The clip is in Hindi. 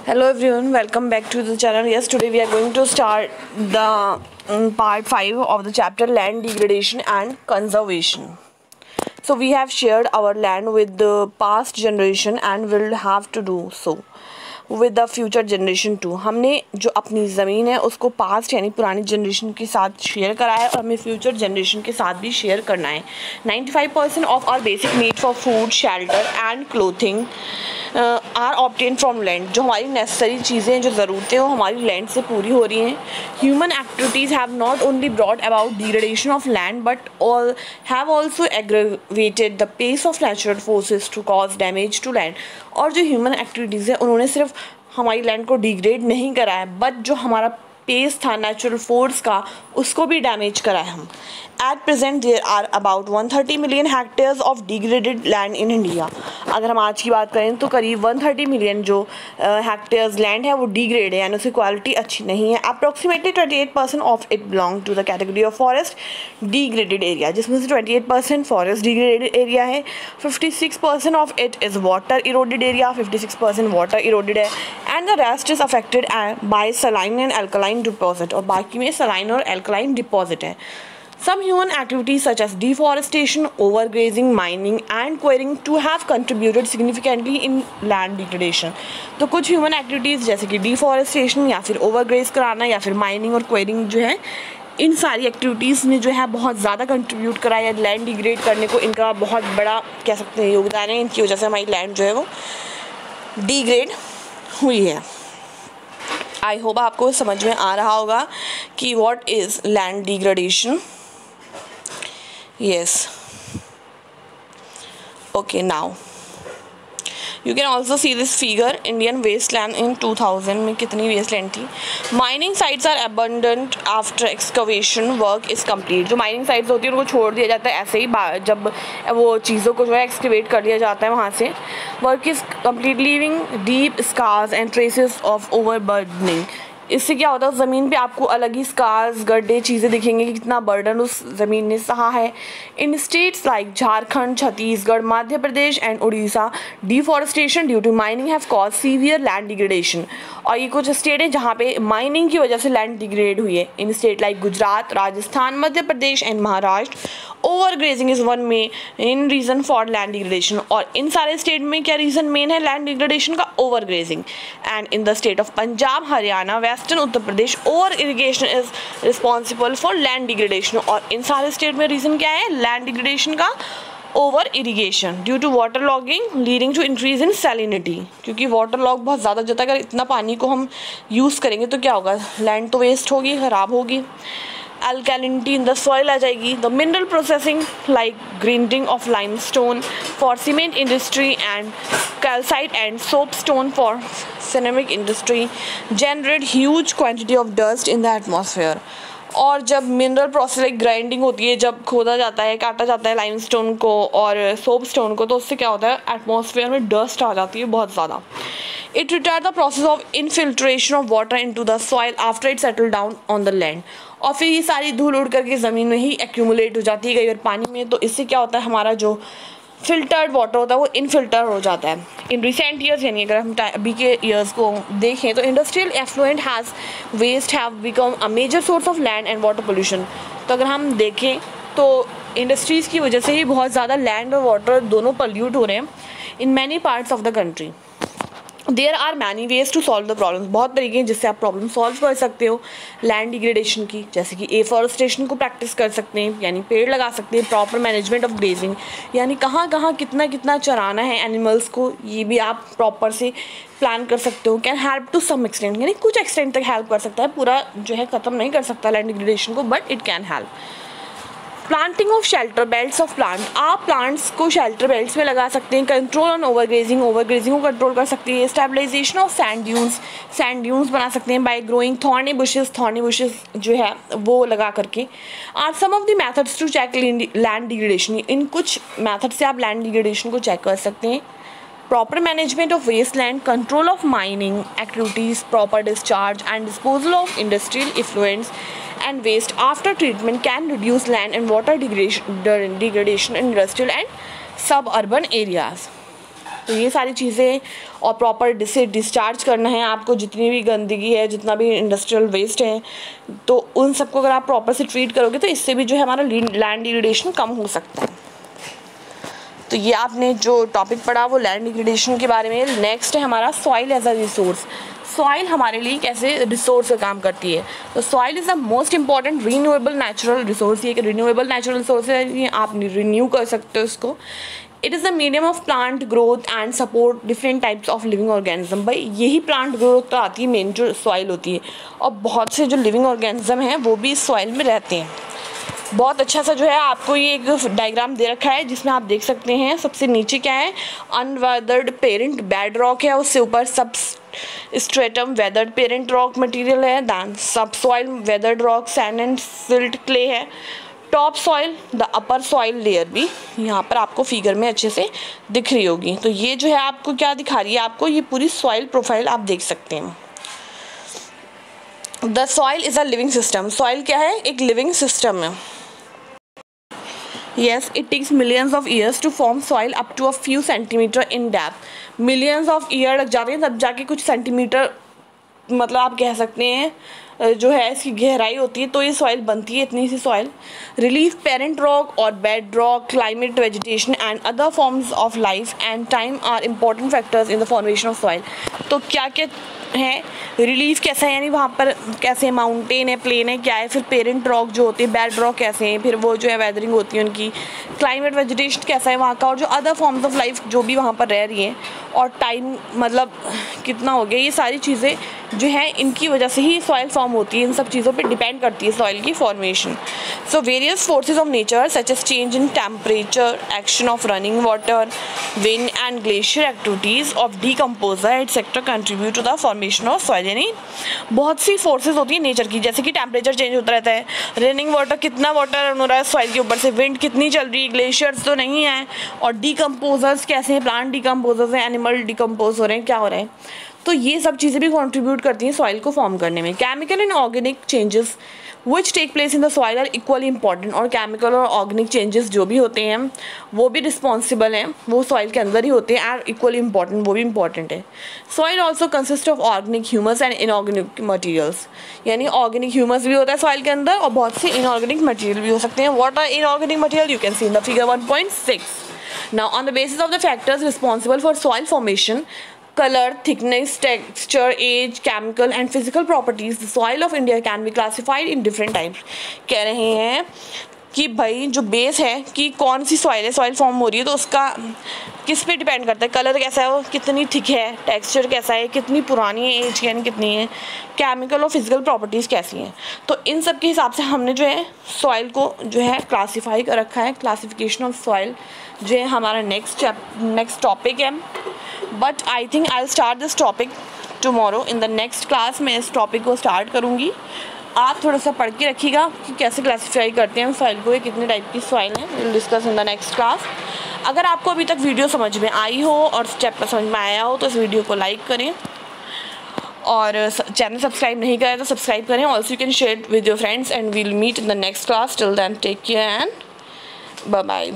Hello everyone, welcome back to the channel. Yes, today we are going to start the part 5 of the chapter land degradation and conservation. So we have shared our land with the past generation and will have to do so with the future generation too. हमने जो अपनी ज़मीन है उसको पास्ट यानी पुरानी जनरेशन के साथ शेयर करा है और हमें फ्यूचर जनरेशन के साथ भी शेयर करना है. 95% of our basic need for food, shelter and clothing are obtain from land. जो हमारी नेसेसरी चीज़ें, जो ज़रूरतें वो हमारी लैंड से पूरी हो रही हैं. Human activities have not only brought about degradation of land but all have also aggravated the pace of natural forces to cause damage to land. और जो ह्यूमन एक्टिविटीज़ हैं उन्होंने सिर्फ हमारी लैंड को डिग्रेड नहीं करा है बट जो हमारा पेस था नेचुरल फोर्स का उसको भी डैमेज करा है हम. At present there are about 130 million hectares of degraded land in India. अगर हम आज की बात करें तो करीब 130 मिलियन जो हेक्टेयर्स लैंड है वो डिग्रेड है यानी उसकी क्वालिटी अच्छी नहीं है. Approximately 28% of it belong to the category of forest degraded area, जिसमें से 28% फॉरेस्ट डिग्रेडेड एरिया है. 56% of it is water eroded area, 56% water eroded है and the rest is affected by saline and alkaline deposit. और बाकी में सलाइन और अल्कलाइन डिपॉजिट है. Some human activities such as deforestation, overgrazing, mining and quarrying to have contributed significantly in land degradation. तो कुछ human activities जैसे कि deforestation या फिर overgraze कराना या फिर mining और quarrying जो है, इन सारी एक्टिविटीज़ ने जो है बहुत ज़्यादा कंट्रीब्यूट करा है लैंड डिग्रेड करने को. इनका बहुत बड़ा कह सकते हैं योगदान है. इनकी वजह से हमारी लैंड जो है वो डिग्रेड हुई है. आई होप आपको समझ में आ रहा होगा कि what is land degradation. Yes. Okay, now you can also see this figure. Indian wasteland in 2000 में कितनी wasteland थी. Mining sites are abundant after excavation work is complete. जो mining sites होती है उनको छोड़ दिया जाता है ऐसे ही जब वो चीज़ों को जो है excavate कर लिया जाता है वहाँ से. Work is complete, leaving deep scars and traces of overburdening. इससे क्या होता है, ज़मीन पे आपको अलग ही स्कार्स, गड्ढे, चीज़ें दिखेंगे कि कितना बर्डन उस ज़मीन ने सहा है. In states like Jharkhand, Chhattisgarh, Madhya Pradesh and Orissa, deforestation due to mining have cause severe land degradation. और ये कुछ स्टेट है जहाँ पे माइनिंग की वजह से लैंड डिग्रेड हुई है. In state like Gujarat, Rajasthan, Madhya Pradesh and Maharashtra, overgrazing is one main reason for land degradation. और इन सारे स्टेट में क्या रीज़न मेन है लैंड डिग्रेडेशन का? Overgrazing. And in the state of Punjab, Haryana, western Uttar Pradesh, over irrigation is responsible for land degradation. और इन सारे स्टेट में रीज़न क्या है लैंड डिग्रेडेशन का? Over irrigation due to water logging leading to increase in salinity. क्योंकि वाटर लॉग बहुत ज़्यादा जाता है. अगर इतना पानी को हम यूज़ करेंगे तो क्या होगा, लैंड तो वेस्ट होगी, ख़राब होगी. Alkalinity in the soil आ जाएगी. The mineral processing like grinding of limestone for cement industry and calcite and soapstone for ceramic industry generate huge quantity of dust in the atmosphere. और जब मिनरल प्रोसेस लाइक ग्राइंडिंग होती है, जब खोदा जाता है, काटा जाता है लाइमस्टोन को और सोपस्टोन को, तो उससे क्या होता है एटमॉस्फेयर में डस्ट आ जाती है बहुत ज़्यादा. It retire the process of infiltration of water into the soil after it settle down on the land. और फिर ये सारी धूल उड़ करके ज़मीन में ही एक्यूमुलेट हो जाती है कई बार पानी में. तो इससे क्या होता है हमारा जो फिल्टर्ड वाटर होता है वो इनफिल्टर हो जाता है. इन रिसेंट ईयर्स यानी अगर हम अभी के ईयर्स को देखें तो industrial effluent has waste have become a major source of land and water pollution. तो अगर हम देखें तो इंडस्ट्रीज़ की वजह से ही बहुत ज़्यादा लैंड और वाटर दोनों पोल्यूट हो रहे हैं in many parts of the country. There are many ways to solve the problem. बहुत तरीके हैं जिससे आप प्रॉब्लम सॉल्व कर सकते हो लैंड डिग्रेडेशन की, जैसे कि एफॉरेस्टेशन को प्रैक्टिस कर सकते हैं यानी पेड़ लगा सकते हैं. प्रॉपर मैनेजमेंट ऑफ ग्रेजिंग यानी कहाँ कहाँ कितना कितना चराना है एनिमल्स को, ये भी आप प्रॉपर से प्लान कर सकते हो. Can help to some extent यानी कुछ एक्सटेंट तक हेल्प कर सकता है. पूरा जो है ख़त्म नहीं कर सकता लैंड डिग्रेडेशन को but it can help. Planting of shelter belts of plant. आप प्लांट्स को शेल्टर बेल्ट्स में लगा सकते हैं. कंट्रोल ऑन ओवरग्रेजिंग को कंट्रोल कर सकते हैं. स्टेबलाइजेशन ऑफ सैंड ड्यून्स बना सकते हैं बाय ग्रोइंग थॉर्नी बुशेस जो है वो लगा करके. Are some of the methods to check land degradation. इन कुछ मेथड से आप लैंड डिग्रेडेशन को चेक कर सकते हैं. proper management of wasteland, control of mining activities, proper discharge and disposal of industrial effluents and waste after treatment can reduce land and water degradation in industrial and suburban areas. तो ये सारी चीज़ें और प्रॉपर से डिस्चार्ज करना है आपको, जितनी भी गंदगी है, जितना भी इंडस्ट्रियल वेस्ट है, तो उन सबको अगर आप प्रॉपर से ट्रीट करोगे तो इससे भी जो है हमारा लैंड डिग्रेडेशन कम हो सकता है। तो ये आपने जो टॉपिक पढ़ा वो लैंड डिग्रेडेशन के बारे में। नेक्स्ट है हमारा soil as a resource. Soil हमारे लिए कैसे रिसोर्स का काम करती है। तो soil is the most important renewable natural resource. ये एक रीन्यूएबल नेचुरल रिसोर्स है, ये आप रिन्यू कर सकते हो इसको। It is the medium of plant growth and support different types of living organism. भाई यही प्लांट ग्रोथ का आती है मेन जो सॉइल होती है, और बहुत से जो लिविंग ऑर्गेनिज्म हैं वो भी इस सॉइल में रहते हैं। बहुत अच्छा सा जो है आपको ये एक डायग्राम दे रखा है जिसमें आप देख सकते हैं सबसे नीचे क्या है, अनवेदर्ड पेरेंट बेड रॉक है, उससे ऊपर substratum weathered parent rock material है, then subsoil weathered rock sand and silt clay है, top soil the upper soil layer भी यहाँ पर आपको फिगर में अच्छे से दिख रही होगी। तो ये जो है आपको क्या दिखा रही है, आपको ये पूरी सॉइल प्रोफाइल आप देख सकते हैं। The soil is a living system. Soil क्या है, एक लिविंग सिस्टम है। Yes, it takes millions of years to form soil up to a few centimeter in depth. Millions of year लग जाते हैं तब जाके कुछ सेंटीमीटर, मतलब आप कह सकते हैं जो है इसकी गहराई होती है, तो ये सॉइल बनती है इतनी सी सॉइल। रिलीफ पेरेंट रॉक और bed rock, climate, vegetation and other forms of life and time are important factors in the formation of soil. तो क्या क्या है, रिलीफ कैसा है, यानी वहाँ पर कैसे माउंटेन है, प्लेन है, क्या है, फिर पेरेंट रॉक जो होती है, बेड रॉक कैसे हैं, फिर वो जो है वेदरिंग होती है उनकी, क्लाइमेट वेजिटेशन कैसा है वहाँ का, और जो अदर फॉर्म्स ऑफ लाइफ जो भी वहाँ पर रह रही हैं, और टाइम मतलब कितना हो गया, ये सारी चीज़ें जो है इनकी वजह से ही सॉइल फॉर्म होती है। इन सब चीज़ों पे डिपेंड करती है सॉइल की formation. So various forces of nature such as change in temperature, action of running water, wind and glacier activities of decomposer etcetera contribute to the formation of soil. यानी बहुत सी फोर्सेज होती है नेचर की, जैसे कि टेम्परेचर चेंज होता रहता है, रनिंग वाटर, कितना वाटर रन हो रहा है सॉइल के ऊपर से, विंड कितनी चल रही है, ग्लेशियर्स तो नहीं है, और डीकम्पोजर्स कैसे हैं, प्लांट डीकम्पोजर्स हैं, एनिमल डीकम्पोज हो रहे हैं, क्या हो रहा है। तो ये सब चीज़ें भी कंट्रीब्यूट करती हैं सॉइल को फॉर्म करने में। Chemical and organic changes which take place in the soil are equally important. और केमिकल और ऑर्गेनिक चेंजेस जो भी होते हैं वो भी रिस्पॉन्सिबल हैं, वो सॉइल के अंदर ही होते हैं, एंड इक्वली इंपॉर्टेंट, वो भी इंपॉर्टेंट है। Soil also consist of organic humus and inorganic materials. यानी ऑर्गेनिक ह्यूमस भी होता है सॉइल के अंदर, और बहुत से इनऑर्गेनिक मटीरियल भी हो सकते हैं। What are inorganic material, you can see in the figure 1.6. Now on the basis of the factors responsible for soil formation, color, thickness, texture, age, chemical and physical properties, the soil of India can be classified in different types. कह रहे हैं कि भाई जो बेस है कि कौन सी सॉइल है, सॉइल फॉर्म हो रही है, तो उसका किस पे डिपेंड करता है, कलर कैसा है, वो कितनी थिक है, टेक्सचर कैसा है, कितनी पुरानी है, एज यानी कितनी है, केमिकल और फिजिकल प्रॉपर्टीज़ कैसी हैं। तो इन सब के हिसाब से हमने जो है सॉइल को जो है क्लासीफाई कर रखा है। क्लासिफिकेशन ऑफ सॉइल जो है हमारा नेक्स्ट टॉपिक है, but I think I will start this topic tomorrow in the next class. मैं इस टॉपिक को स्टार्ट करूँगी, आप थोड़ा सा पढ़ के रखिएगा कि कैसे क्लासीफाई करते हैं सॉइल को, कितने टाइप की सॉइल है, will discuss in the next class. अगर आपको अभी तक वीडियो समझ में आई हो और चैप्टर समझ में आया हो तो इस वीडियो को लाइक करें, और चैनल सब्सक्राइब नहीं करें तो सब्सक्राइब करें। Also you can share with your friends and we'll meet in the next class. Till then take care and bye bye.